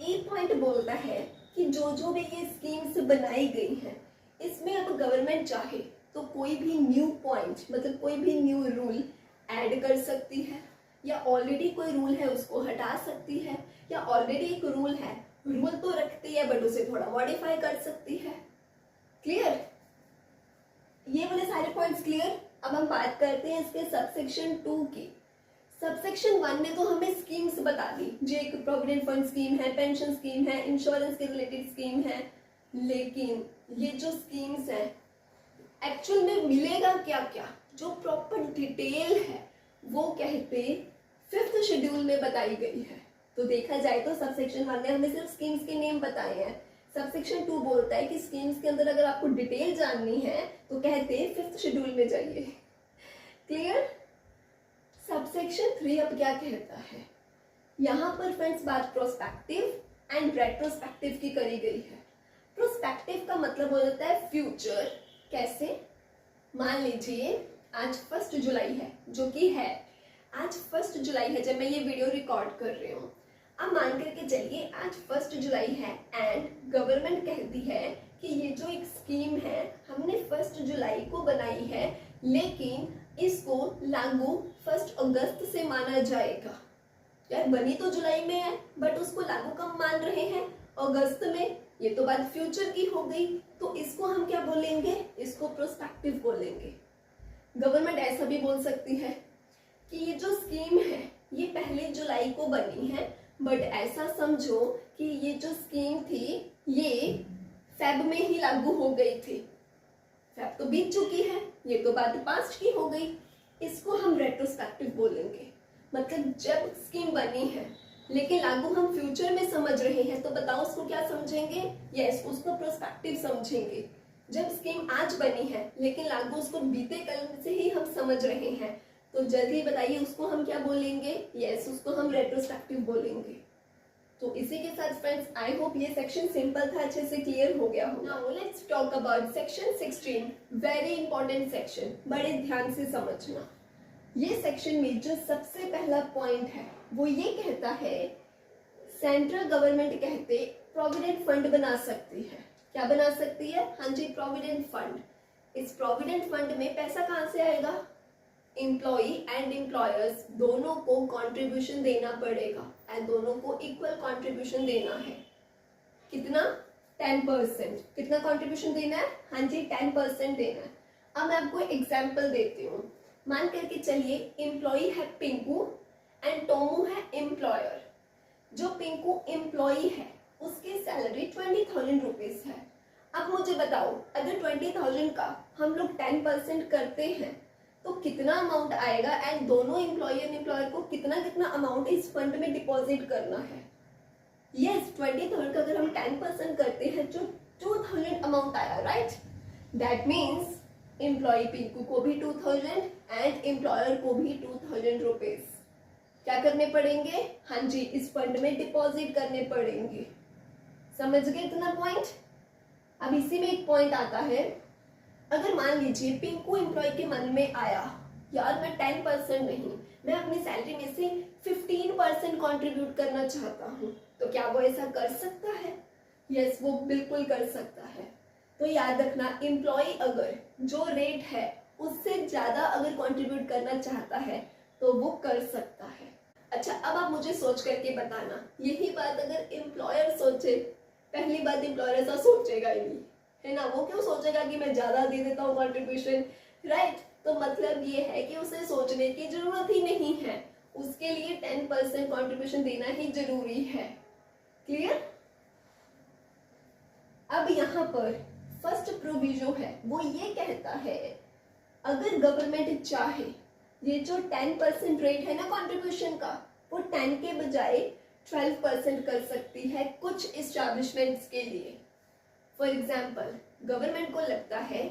ई पॉइंट बोलता है कि जो भी ये स्कीम्स बनाई गई हैं इसमें अब गवर्नमेंट चाहे तो कोई भी न्यू पॉइंट मतलब कोई भी न्यू रूल ऐड कर सकती है या ऑलरेडी कोई रूल है उसको हटा सकती है, या ऑलरेडी एक रूल है, रूल तो रखती है बट उसे थोड़ा मॉडिफाई कर सकती है। क्लियर? ये वाले सारे पॉइंट्स क्लियर। अब हम बात करते हैं इसके सबसेक्शन 2 की। सबसेक्शन 1 ने तो हमें स्कीम्स बता दी, जो एक प्रोविडेंट फंड स्कीम है, पेंशन स्कीम है, इंश्योरेंस के रिलेटेड स्कीम है, लेकिन ये जो स्कीम्स हैं एक्चुअल में मिलेगा क्या क्या, जो प्रॉपर डिटेल है वो कहते 5th शेड्यूल में बताई गई है। तो देखा जाए तो सबसेक्शन 1 ने हमें सिर्फ स्कीम्स के नेम बताए हैं, सबसेक्शन 2 बोलता है कि स्कीम्स के अंदर अगर आपको डिटेल जाननी है तो कहते 5th शेड्यूल में जाइए। क्लियर? सबसेक्शन 3 अब क्या कहता है, यहाँ पर फ्रेंड्स बात प्रोस्पेक्टिव एंड रेट्रोस्पेक्टिव की करी गई है। प्रोस्पेक्टिव का मतलब हो जाता है फ्यूचर। कैसे? मान लीजिए आज 1 जुलाई है, जो कि है आज 1 जुलाई है जब मैं ये वीडियो रिकॉर्ड कर रही हूँ। अब मान करके चलिए आज 1 जुलाई है एंड गवर्नमेंट कहती है कि ये जो एक स्कीम है हमने 1 जुलाई को बनाई है, लेकिन इसको लागू 1 अगस्त से माना जाएगा। यार बनी तो जुलाई में है बट उसको लागू कब मान रहे हैं? अगस्त में। ये तो बात फ्यूचर की हो गई, तो इसको हम क्या बोलेंगे? इसको प्रोस्पेक्टिव बोलेंगे। गवर्नमेंट ऐसा भी बोल सकती है कि ये जो स्कीम है ये 1 जुलाई को बनी है, बट ऐसा समझो कि ये जो स्कीम थी ये फेब में ही लागू हो गई थी। फेब तो बीत चुकी है, ये तो बात पास्ट की हो गई। इसको हम रेट्रोस्पेक्टिव बोलेंगे। मतलब जब स्कीम बनी है लेकिन लागू हम फ्यूचर में समझ रहे हैं, तो बताओ उसको क्या समझेंगे? यस, उसको प्रोस्पेक्टिव समझेंगे। जब स्कीम आज बनी है लेकिन लागू उसको बीते कल से ही हम समझ रहे हैं, तो जल्दी बताइए उसको हम क्या बोलेंगे? यस, उसको हम रेट्रोस्पेक्टिव बोलेंगे। तो इसी के साथ फ्रेंड्स आई होप ये सेक्शन सिंपल था, अच्छे से क्लियर हो गया होगा। Now let's talk about section 16, very important section, बड़े ध्यान से समझना। ये सेक्शन में जो सबसे पहला पॉइंट है वो ये कहता है सेंट्रल गवर्नमेंट कहते प्रोविडेंट फंड बना सकती है। क्या बना सकती है? हाँ जी, प्रोविडेंट फंड। इस प्रोविडेंट फंड में पैसा कहाँ से आएगा? एम्प्लॉई एंड एम्प्लॉयर्स दोनों को कंट्रीब्यूशन देना पड़ेगा एंड दोनों को इक्वल कंट्रीब्यूशन देना है। कितना? 10%। कितना कंट्रीब्यूशन देना है? हाँ जी, 10% देना है। अब मैं आपको एग्जांपल देती हूँ। मान करके चलिए एम्प्लॉई है पिंकू एंड टोमू है एम्प्लॉयर। जो पिंकू एम्प्लॉई है उसकी सैलरी 20,000 रुपीज है। अब मुझे बताओ अगर 20,000 का हम लोग 10% करते हैं तो कितना अमाउंट आएगा एंड दोनों एम्प्लॉई एंड एम्प्लॉयर को कितना कितना अमाउंट इस फंड में डिपॉजिट करना है? यस, 20,000 का अगर हम 10% करते हैं जो 2,000 अमाउंट आया, right? That means employ Pinku को भी 2,000 एंड एम्प्लॉयर को भी 2,000 रुपीज क्या करने पड़ेंगे? हाँ जी, इस फंड में डिपॉजिट करने पड़ेंगे। समझ गए इतना पॉइंट? अब इसी में एक पॉइंट आता है, अगर मान लीजिए पिंकू एम्प्लॉय के मन में आया यार मैं 10% नहीं, मैं अपनी सैलरी में से 15% कंट्रीब्यूट करना चाहता हूँ, तो क्या वो ऐसा कर सकता है? यस, वो बिल्कुल कर सकता है। तो याद रखना एम्प्लॉय अगर जो रेट है उससे ज्यादा अगर कंट्रीब्यूट करना चाहता है तो वो कर सकता है। अच्छा, अब आप मुझे सोच करके बताना, यही बात अगर एम्प्लॉयर सोचे, पहली बात एम्प्लॉयर ऐसा सोचेगा ही नहीं, है ना? वो क्यों सोचेगा कि मैं ज्यादा दे देता हूँ कंट्रीब्यूशन, राइट? तो मतलब ये है कि उसे सोचने की जरूरत ही नहीं है, उसके लिए 10% कंट्रीब्यूशन देना ही जरूरी है। क्लियर? अब यहाँ पर फर्स्ट प्रोविजन है वो ये कहता है अगर गवर्नमेंट चाहे ये जो 10% रेट है ना कंट्रीब्यूशन का, वो 10 के बजाय 12% कर सकती है कुछ इस्टेब्लिशमेंट्स के लिए। फॉर एग्जाम्पल गवर्नमेंट को लगता है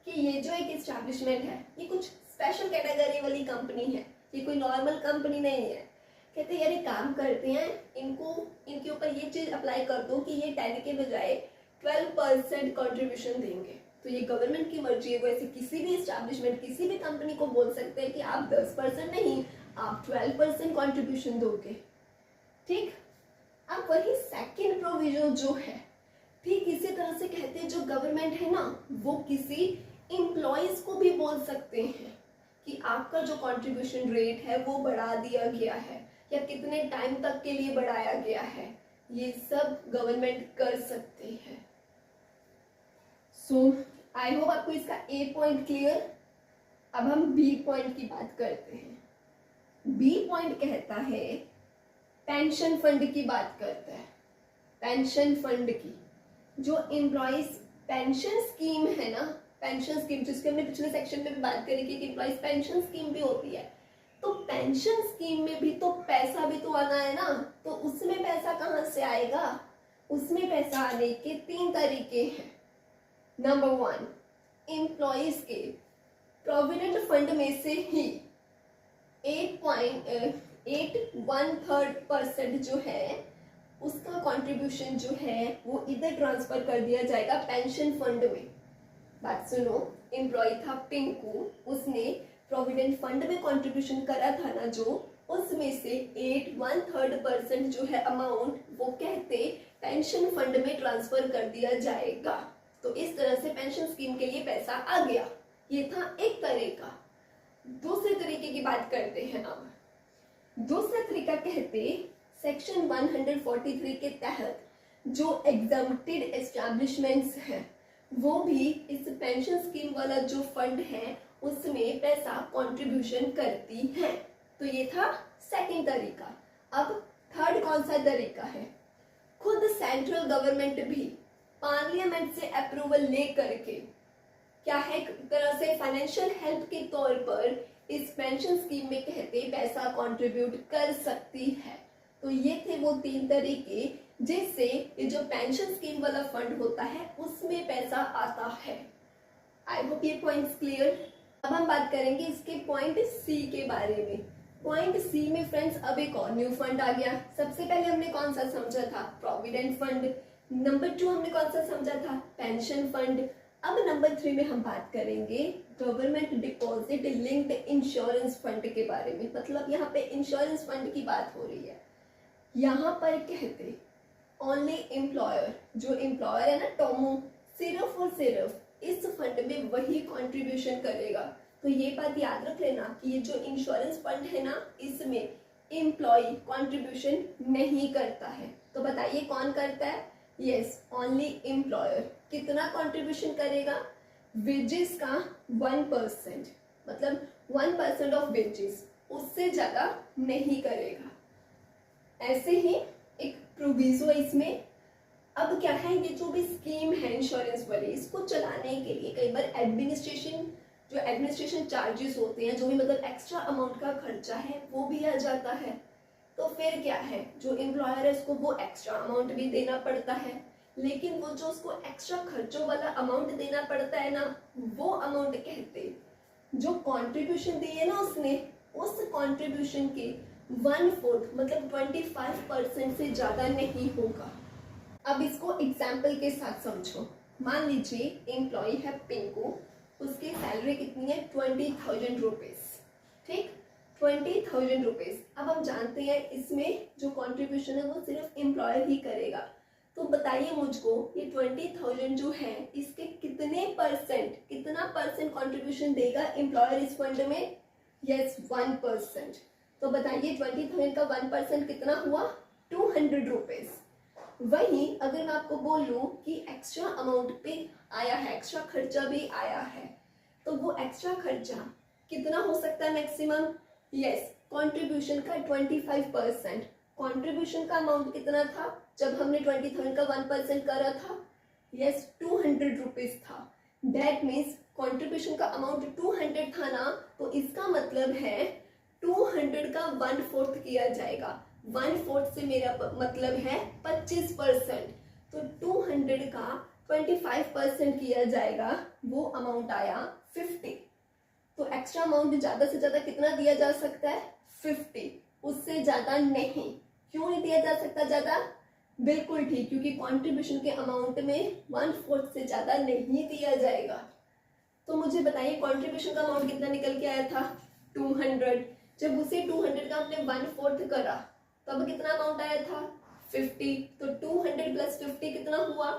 कि ये जो एक इस्टेब्लिशमेंट है ये कुछ स्पेशल कैटेगरी वाली कंपनी है, ये कोई नॉर्मल कंपनी नहीं है। कहते यार एक काम करते हैं, इनको इनके ऊपर ये चीज अप्लाई कर दो कि ये 10 के बजाय 12% कंट्रीब्यूशन देंगे। तो ये गवर्नमेंट की मर्जी है, वो ऐसे किसी भी एस्टैब्लिशमेंट किसी भी कंपनी को बोल सकते हैं कि आप 10% नहीं आप 12% कंट्रीब्यूशन दोगे। ठीक, अब वही सेकंड प्रोविजन जो है ठीक इसी तरह से कहते हैं जो गवर्नमेंट है ना वो किसी एम्प्लॉयज को भी बोल सकते हैं कि आपका जो कंट्रीब्यूशन रेट है वो बढ़ा दिया गया है या कितने टाइम तक के लिए बढ़ाया गया है, ये सब गवर्नमेंट कर सकती है। सो आई होप आपको इसका ए पॉइंट क्लियर। अब हम बी पॉइंट की बात करते हैं। बी पॉइंट कहता है पेंशन फंड की बात करता है। पेंशन फंड की जो एम्प्लॉइज पेंशन स्कीम है ना, पेंशन स्कीम जिसके हमने पिछले सेक्शन में भी बात करी कि एम्प्लॉइज पेंशन स्कीम भी होती है, तो पेंशन स्कीम में भी तो पैसा भी तो आना है ना, तो उसमें पैसा कहाँ से आएगा? उसमें पैसा आने के 3 तरीके हैं। नंबर 1, एम्प्लॉइज के प्रोविडेंट फंड में से ही 8.1/3% जो है उसका कंट्रीब्यूशन जो है वो इधर ट्रांसफर कर दिया जाएगा पेंशन फंड में। बात सुनो, एम्प्लॉय था पिंकू, उसने प्रोविडेंट फंड में कंट्रीब्यूशन करा था ना, जो उसमें से 8.1/3% जो है अमाउंट वो कहते पेंशन फंड में ट्रांसफर कर दिया जाएगा। तो इस तरह से पेंशन स्कीम के लिए पैसा आ गया। ये था एक तरीका। दूसरे तरीके की बात करते हैं। अब दूसरा तरीका कहते सेक्शन 143 के तहत जो एग्जम्प्टेड एस्टैब्लिशमेंट्स हैं वो भी इस पेंशन स्कीम वाला जो फंड है उसमें पैसा कंट्रीब्यूशन करती है। तो ये था सेकंड तरीका। अब थर्ड कौन सा तरीका है? खुद सेंट्रल गवर्नमेंट भी पार्लियामेंट से अप्रूवल ले करके क्या है, एक तरह से फाइनेंशियल हेल्प के तौर पर इस पेंशन स्कीम में कहते पैसा कंट्रीब्यूट कर सकती है। तो ये थे वो 3 तरीके जिससे ये जो पेंशन स्कीम वाला फंड होता है उसमें पैसा आता है। आई होप ये पॉइंट्स क्लियर। अब हम बात करेंगे इसके पॉइंट सी के बारे में। पॉइंट सी में फ्रेंड्स अब एक और न्यू फंड आ गया। सबसे पहले हमने कौन सा समझा था? Provident fund. नंबर 2 हमने कौन सा समझा था? Pension fund. अब नंबर 3 में हम बात करेंगे government deposit linked insurance fund के बारे में। मतलब यहाँ पे इंश्योरेंस फंड की बात हो रही है। यहाँ पर कहते ओनली एम्प्लॉयर, जो एम्प्लॉयर है ना टोमो, सिर्फ और सिर्फ इस फंड में वही कंट्रीब्यूशन करेगा। तो ये बात याद रख लेना कि ये जो इंश्योरेंस फंड है ना इसमें एम्प्लॉय कंट्रीब्यूशन नहीं करता है। तो बताइए कौन करता है? Yes, only employer. कितना कंट्रीब्यूशन करेगा? वेजेस का 1%, मतलब 1% ऑफ वेजेस, उससे ज्यादा नहीं करेगा। ऐसे ही एक प्रोविजो है इसमें। अब क्या है, ये जो भी स्कीम है इंश्योरेंस वाली, इसको चलाने के लिए कई बार एडमिनिस्ट्रेशन चार्जेस होते हैं, जो भी मतलब एक्स्ट्रा अमाउंट का खर्चा है वो भी आ जाता है। तो फिर क्या है, जो एम्प्लॉयर है उसको वो एक्स्ट्रा अमाउंट भी देना पड़ता है, लेकिन वो जो उसको एक्स्ट्रा खर्चों वाला अमाउंट देना पड़ता है ना, वो अमाउंट कहते जो कंट्रीब्यूशन दी है ना उसने, उस कंट्रीब्यूशन के 1/4 मतलब 25% से ज्यादा नहीं होगा। अब इसको एग्जाम्पल के साथ समझो। मान लीजिए एम्प्लॉय है पिंकू, उसकी सैलरी कितनी है? 20,000 रुपीज। ठीक, 20,000 रुपीज। अब हम जानते हैं इसमें जो कंट्रीब्यूशन है वो सिर्फ एम्प्लॉयर ही करेगा। तो बताइए मुझको, ये 20,000 जो है इसके कितना परसेंट कंट्रीब्यूशन देगा एम्प्लॉयर इस फंड में? यस, 1%। तो बताइए 20,000 का 1% कितना हुआ? 200 रुपीज। वहीं अगर मैं आपको बोलूं कि एक्स्ट्रा अमाउंट पे आया है, एक्स्ट्रा खर्चा भी आया है, तो वो एक्स्ट्रा खर्चा कितना हो सकता है मैक्सिमम? यस, कंट्रीब्यूशन का 25%। कंट्रीब्यूशन का अमाउंट कितना था जब हमने 20,000 का 1% करा था? यस, 200 रुपीज था। दैट मीन्स कंट्रीब्यूशन का अमाउंट 200 था ना, तो इसका मतलब है 200 का 1/4 किया जाएगा। 1/4 से मेरा मतलब है 25%। तो 200 का 25% किया जाएगा, वो अमाउंट आया 50। तो एक्स्ट्रा अमाउंट ज्यादा से ज्यादा कितना दिया जा सकता है? 50, उससे ज्यादा नहीं। क्यों नहीं दिया जा सकता ज्यादा? बिल्कुल ठीक, क्योंकि कंट्रीब्यूशन के अमाउंट में 1/4 से ज्यादा नहीं दिया जाएगा। तो मुझे बताइए कंट्रीब्यूशन का अमाउंट कितना निकल के आया था? 200। जब उसे 200 का हमने 1/4 करा तब कितना अमाउंट आया था? 50। तो 200 प्लस 50 कितना हुआ?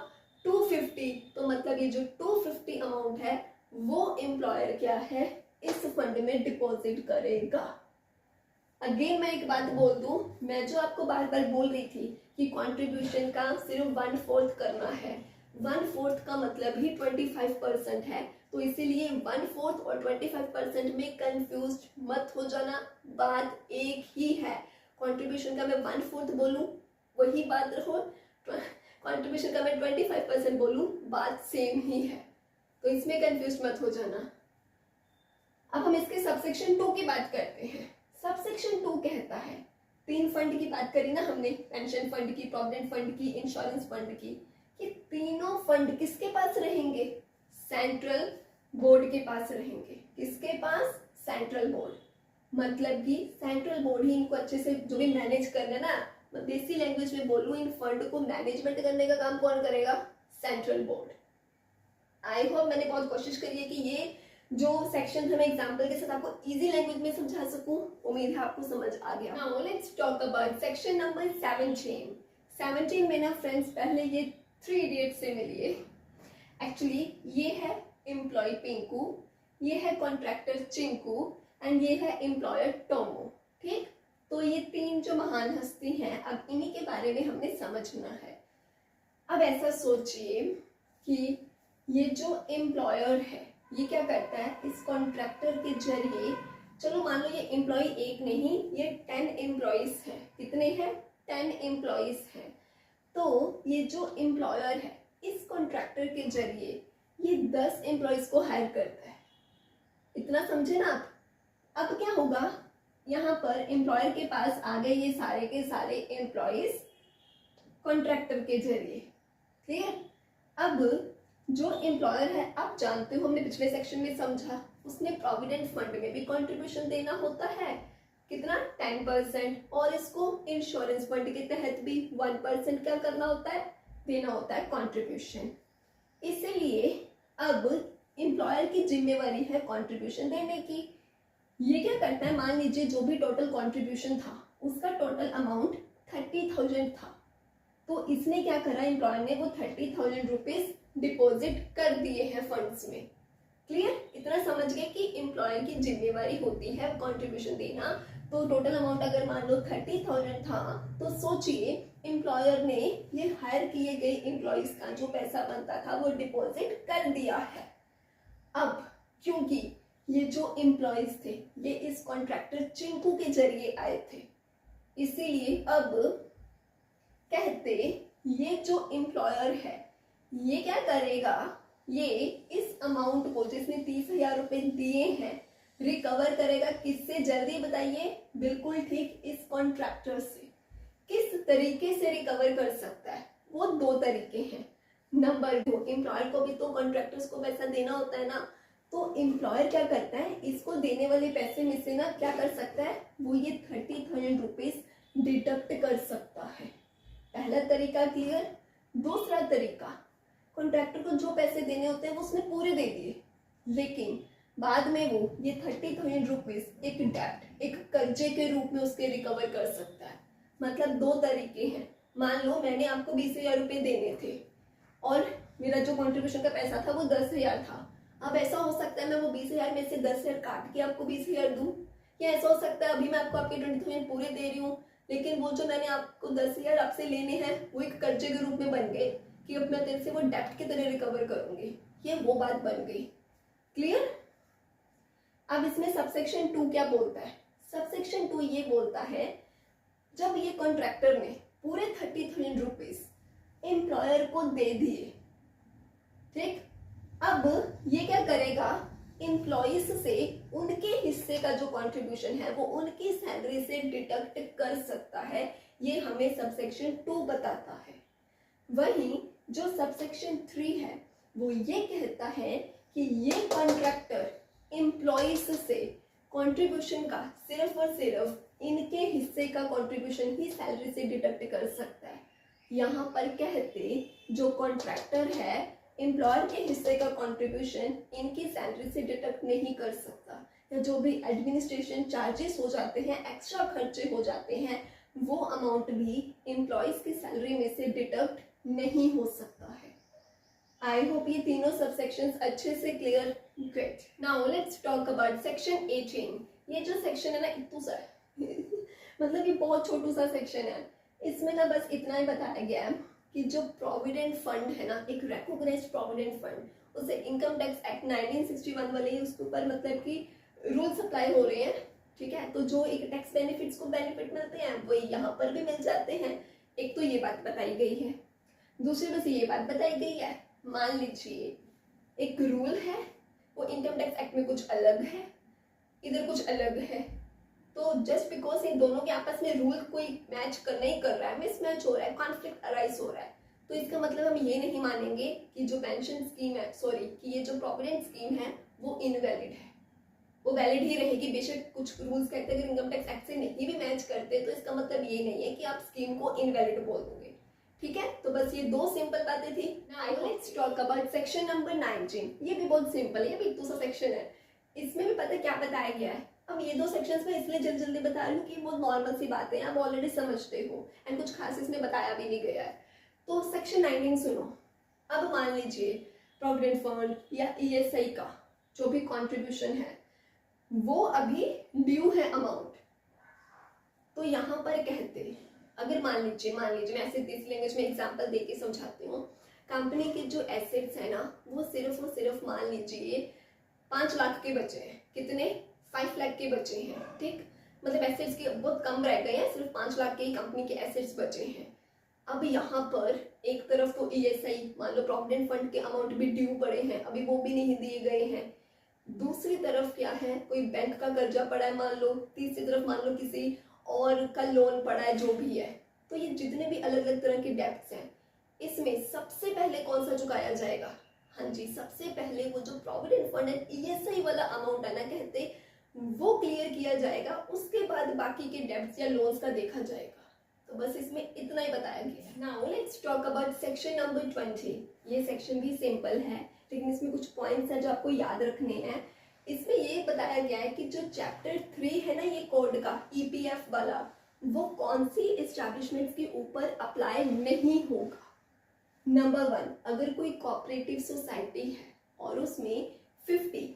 250। तो मतलब ये जो 250 अमाउंट है वो एम्प्लॉयर क्या है? इस फंड में डिपॉजिट करेगा। अगेन मैं एक बात बोल दूं, मैं जो आपको बार बार बोल रही थी कि कंट्रीब्यूशन का सिर्फ 1/4 करना है, 1/4 का मतलब ही 25% है, तो इसीलिए 1/4 और 25% में कंफ्यूज मत हो जाना, बात एक ही है। कंट्रीब्यूशन का मैं 1/4 बोलूं वही बात रहो, कंट्रीब्यूशन का मैं 25% बोलूं बात सेम ही है, तो इसमें कंफ्यूज मत हो जाना। अब हम इसके सबसेक्शन 2 की बात करते हैं। सबसेक्शन 2 कहता है, 3 फंड की बात करी ना हमने, पेंशन फंड की, प्रोविडेंट फंड की, इंश्योरेंस फंड की, कि तीनों फंड किसके पास रहेंगे? सेंट्रल बोर्ड के पास रहेंगे। किसके पास? Central board. मतलब कि सेंट्रल बोर्ड ही इनको अच्छे से जो भी मैनेज करना ना, मैं देसी लैंग्वेज में बोलूं, इन फंड को मैनेजमेंट करने का काम कौन करेगा? Central board. आई होप मैंने बहुत कोशिश करी है कि ये जो सेक्शन है मैं एग्जांपल के साथ आपको इजी लैंग्वेज में समझा सकूं। उम्मीद है आपको समझ आ गया। Now let's talk about section number 17। 17 में ना फ्रेंड्स पहले ये 3 इडियट्स से मिलिए। एक्चुअली ये है एम्प्लॉय पिंकू, ये है कॉन्ट्रैक्टर चिंकू एंड ये है एम्प्लॉयर टोमो। ठीक, तो ये 3 जो महान हस्ती हैं, अब इन्हीं के बारे में हमने समझना है। अब ऐसा सोचिए कि ये जो एम्प्लॉयर है ये क्या करता है, इस कॉन्ट्रैक्टर के जरिए, चलो मान लो ये एम्प्लॉय एक नहीं, ये 10 एम्प्लॉयज है। कितने हैं? 10 एम्प्लॉयज हैं। तो ये जो एम्प्लॉयर है इस कॉन्ट्रैक्टर के जरिए ये 10 एम्प्लॉयज को हायर करता है। इतना समझे ना आप? अब क्या होगा, यहाँ पर एम्प्लॉयर के पास आ गए ये सारे के सारे एम्प्लॉयज कॉन्ट्रैक्टर के जरिए। क्लियर? अब जो एम्प्लॉयर है, आप जानते हो हमने पिछले सेक्शन में समझा, उसने प्रोविडेंट फंड में भी कंट्रीब्यूशन देना होता है। कितना? 10%। और इसको इंश्योरेंस फंड के तहत भी 1% क्या करना होता है? देना होता है कंट्रीब्यूशन। इसलिए अब एम्प्लॉयर की जिम्मेवारी है कंट्रीब्यूशन देने की। ये क्या करता है, मान लीजिए जो भी टोटल कंट्रीब्यूशन था उसका टोटल अमाउंट 30,000 था, तो इसने क्या करा, एम्प्लॉयर ने वो 30,000 रुपीज डिपॉजिट कर दिए हैं फंड्स में। क्लियर? इतना समझ गए कि एम्प्लॉयर की जिम्मेवारी होती है कंट्रीब्यूशन देना। तो टोटल अमाउंट अगर मान लो 30,000 था, तो सोचिए एम्प्लॉयर ने ये हायर किए गए एम्प्लॉयज का जो पैसा बनता था वो डिपॉजिट कर दिया है। अब क्योंकि ये जो एम्प्लॉयज थे ये इस कॉन्ट्रैक्टर चिंकू के जरिए आए थे, इसीलिए अब कहते ये जो एम्प्लॉयर है ये क्या करेगा, ये इस अमाउंट को जिसने 30,000 रुपए दिए हैं रिकवर करेगा। किससे? जल्दी बताइए। बिल्कुल ठीक, इस कॉन्ट्रैक्टर से। किस तरीके से रिकवर कर सकता है? वो 2 तरीके हैं। नंबर 2, एम्प्लॉयर को भी तो कॉन्ट्रैक्टर्स को पैसा देना होता है ना, तो एम्प्लॉयर क्या करता है, इसको देने वाले पैसे में से ना क्या कर सकता है, वो ये 30,000 रुपीज डिडक्ट कर सकता है। पहला तरीका क्लियर। दूसरा तरीका, कॉन्ट्रैक्टर को जो पैसे देने होते हैं वो उसने पूरे दे दिए, लेकिन बाद में वो ये 30,000 रुपीज एक डेब्ट, एक कर्जे के रूप में उसके रिकवर कर सकता है। मतलब 2 तरीके हैं। मान लो मैंने आपको 20,000 रुपये देने थे और मेरा जो कंट्रीब्यूशन का पैसा था वो 10,000 था। अब ऐसा हो सकता है मैं वो 20,000 में से 10,000 काट के आपको 20,000 दूं, या ऐसा हो सकता है अभी मैं आपको आपके 20,000 पूरे दे रही हूँ, लेकिन वो जो मैंने आपको 10,000 आपसे लेने हैं वो एक कर्जे के रूप में बन गए कि अब मैं तेरे से वो डेब्ट की तरह रिकवर करूंगी। ये वो बात बन गई। क्लियर? अब इसमें सबसेक्शन 2 क्या बोलता है? सबसेक्शन 2 ये बोलता है, जब ये कॉन्ट्रैक्टर ने पूरे 30,000 रुपीज एम्प्लॉयर को दे दिए, ठीक, अब ये क्या करेगा, एम्प्लॉइज से उनके हिस्से का जो कंट्रीब्यूशन है वो उनकी सैलरी से डिडक्ट कर सकता है। ये हमें सबसेक्शन 2 बताता है। वहीं जो सबसेक्शन 3 है वो ये कहता है कि ये कॉन्ट्रैक्टर एम्प्लॉइज से कंट्रीब्यूशन का सिर्फ और सिर्फ इनके हिस्से का कंट्रीब्यूशन ही सैलरी से डिडक्ट कर सकता है। यहाँ पर कहते जो कॉन्ट्रैक्टर है एम्प्लॉयर के हिस्से का कंट्रीब्यूशन इनकी सैलरी से डिडक्ट नहीं कर सकता, या जो भी एडमिनिस्ट्रेशन चार्जेस हो जाते हैं, एक्स्ट्रा खर्चे हो जाते हैं, वो अमाउंट भी एम्प्लॉयज की सैलरी में से डिडक्ट नहीं हो सकता है। आई होप ये तीनों सबसेक्शंस अच्छे से clear Great. Now let's talk about section 18. ये जो सेक्शन है ना इतू सा है मतलब ये बहुत छोटू सा सेक्शन है. इसमें ना बस इतना ही बताया गया है कि जो प्रोविडेंट फंड है ना, एक रिकॉग्नाइज्ड प्रोविडेंट फंड, उसे इनकम टैक्स एक्ट 1961 वाले उसके ऊपर मतलब कि रूल्स अप्लाई हो रहे हैं. ठीक है, तो जो एक टैक्स बेनिफिट्स को बेनिफिट मिलते हैं वही यहाँ पर भी मिल जाते हैं. एक तो ये बात बताई गई है. दूसरी बस ये बात बताई गई है, मान लीजिए एक रूल है, वो इनकम टैक्स एक्ट में कुछ अलग है, इधर कुछ अलग है, तो जस्ट बिकॉज इन दोनों के आपस में रूल कोई मैच कर नहीं कर रहा है, मिसमैच हो रहा है, कॉन्फ्लिक्ट अराइज हो रहा है, तो इसका मतलब हम ये नहीं मानेंगे कि जो पेंशन स्कीम है, सॉरी कि ये जो प्रोविडेंट स्कीम है वो इनवैलिड है. वो वैलिड ही रहेगी. बेशक कुछ रूल्स कहते हैं अगर इनकम टैक्स एक्ट से नहीं भी मैच करते तो इसका मतलब ये नहीं है कि आप स्कीम को इनवैलिड बोल दोगे. ठीक है, तो बस ये दो सिंपल बातें थी. Now let's talk about section number 19. ये भी बहुत सिंपल है, ये भी दूसरा सेक्शन है. इसमें भी पता क्या बताया गया है. अब ये दो सेक्शंस में इसलिए जल्दी जल्दी बता रही हूँ कि बहुत नॉर्मल सी बातें हैं, आप ऑलरेडी समझते हो एंड कुछ खास इसमें बताया भी नहीं गया है. तो सेक्शन 19 सुनो. अब मान लीजिए प्रोविडेंट फंड या ईएसआई का जो भी कॉन्ट्रीब्यूशन है वो अभी ड्यू है अमाउंट. तो यहाँ पर कहते हैं अगर मान लीजिए मैं ऐसे इस लैंग्वेज में एग्जांपल देके समझाती हूँ. कंपनी के जो एसेट्स है ना वो सिर्फ और सिर्फ मान लीजिए 5 लाख के बचे हैं. कितने? 5 लाख के बचे हैं. ठीक, मतलब एसेट्स के बहुत कम रह गए हैं, सिर्फ 5 लाख के ही कंपनी के एसेट्स बचे हैं. अब यहाँ पर एक तरफ तो ईएसआई मान लो प्रोविडेंट फंड के अमाउंट भी ड्यू पड़े हैं, अभी वो भी नहीं दिए गए हैं. दूसरी तरफ क्या है, कोई बैंक का कर्जा पड़ा है मान लो. तीसरी तरफ मान लो किसी और का लोन पड़ा है, जो भी है. तो ये जितने भी अलग अलग तरह के डेब्ट्स हैं इसमें सबसे पहले कौन सा चुकाया जाएगा? हाँ जी, सबसे पहले वो जो प्रोविडेंट फंड एंड ईएसआई वाला अमाउंट है ना कहते, वो क्लियर किया जाएगा. उसके बाद बाकी के डेब्ट्स या लोन्स का देखा जाएगा. तो बस इसमें इतना ही बताया गया है. Now let's talk about section number 20. ये सेक्शन भी सिंपल है लेकिन इसमें कुछ पॉइंट्स हैं जो आपको याद रखने हैं. इसमें ये बताया गया है कि जो चैप्टर 3 है ना ये कोड का ईपीएफ वाला, वो कौन सी एस्टैब्लिशमेंट्स के ऊपर अप्लाई नहीं होगा. नंबर 1, अगर कोई कोऑपरेटिव सोसाइटी है और उसमें 50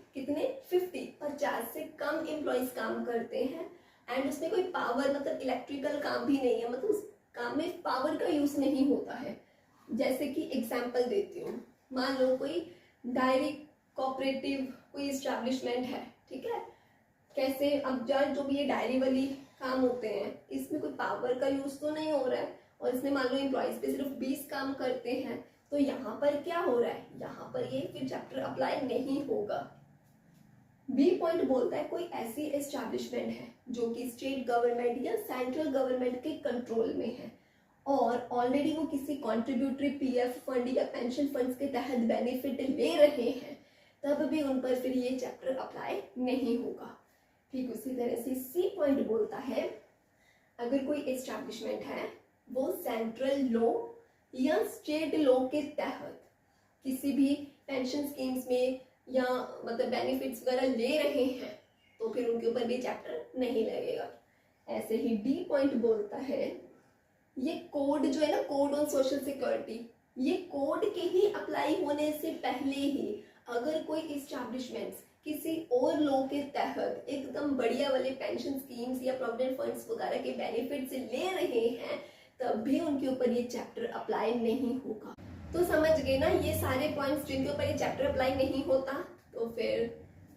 से कम एम्प्लॉइज काम करते हैं एंड उसमें कोई पावर मतलब इलेक्ट्रिकल काम भी नहीं है, मतलब उस काम में पावर का यूज नहीं होता है. जैसे कि एग्जाम्पल देती हूँ, मान लो कोई डायरी कोऑपरेटिव कोई एस्टैब्लिशमेंट है. ठीक है, कैसे अब यार जो भी ये डायरी वाली काम होते हैं इसमें कोई पावर का यूज तो नहीं हो रहा है और इसमें मान लो एम्प्लॉइज पे सिर्फ 20 काम करते हैं, तो यहाँ पर क्या हो रहा है, यहाँ पर ये फिर चैप्टर अप्लाई नहीं होगा. बी पॉइंट बोलता है कोई ऐसी एस्टैब्लिशमेंट है जो कि स्टेट गवर्नमेंट या सेंट्रल गवर्नमेंट के कंट्रोल में है और ऑलरेडी वो किसी कॉन्ट्रीब्यूटरी पीएफ फंड या पेंशन फंड्स के तहत बेनिफिट ले रहे हैं, तब भी उन पर फिर ये चैप्टर अप्लाई नहीं होगा. ठीक उसी तरह से सी पॉइंट बोलता है अगर कोई एस्टैब्लिशमेंट है वो सेंट्रल लॉ या स्टेट लॉ के तहत किसी भी पेंशन स्कीम्स में या मतलब बेनिफिट्स वगैरह ले रहे हैं तो फिर उनके ऊपर भी चैप्टर नहीं लगेगा. ऐसे ही डी पॉइंट बोलता है ये कोड जो है ना, कोड ऑन सोशल सिक्योरिटी, ये कोड के ही अप्लाई होने से पहले ही अगर कोई एस्टैब्लिशमेंट्स किसी और लॉ के तहत एकदम बढ़िया वाले पेंशन स्कीम्स या प्रोविडेंट फंड्स वगैरह के बेनिफिट्स ले रहे हैं तब भी उनके ऊपर ये चैप्टर अप्लाई नहीं होगा. तो समझ गए ना ये सारे पॉइंट्स जिनके ऊपर ये चैप्टर अप्लाई नहीं होता. तो फिर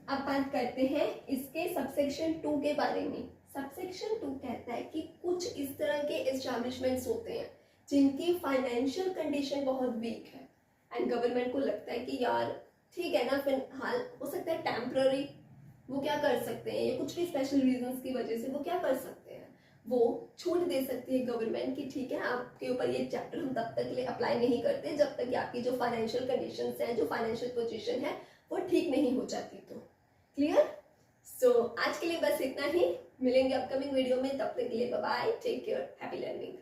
अब बात करते हैं इसके सबसेक्शन 2 के बारे में. सबसेक्शन 2 कहता है कि कुछ इस तरह के एस्टैब्लिशमेंट्स होते हैं जिनकी फाइनेंशियल कंडीशन बहुत वीक है एंड गवर्नमेंट को लगता है कि यार ठीक है ना, फिलहाल हो सकता है टेम्पररी, वो क्या कर सकते हैं, ये कुछ भी स्पेशल रीजंस की वजह से वो क्या कर सकते हैं, वो छूट दे सकती है गवर्नमेंट की ठीक है आपके ऊपर ये चैप्टर हम तब तक के लिए अप्लाई नहीं करते जब तक कि आपकी जो फाइनेंशियल कंडीशंस हैं, जो फाइनेंशियल पोजीशन है वो ठीक नहीं हो जाती. तो क्लियर. सो आज के लिए बस इतना ही. मिलेंगे अपकमिंग वीडियो में, तब तक के लिए bye bye, take care, happy learning.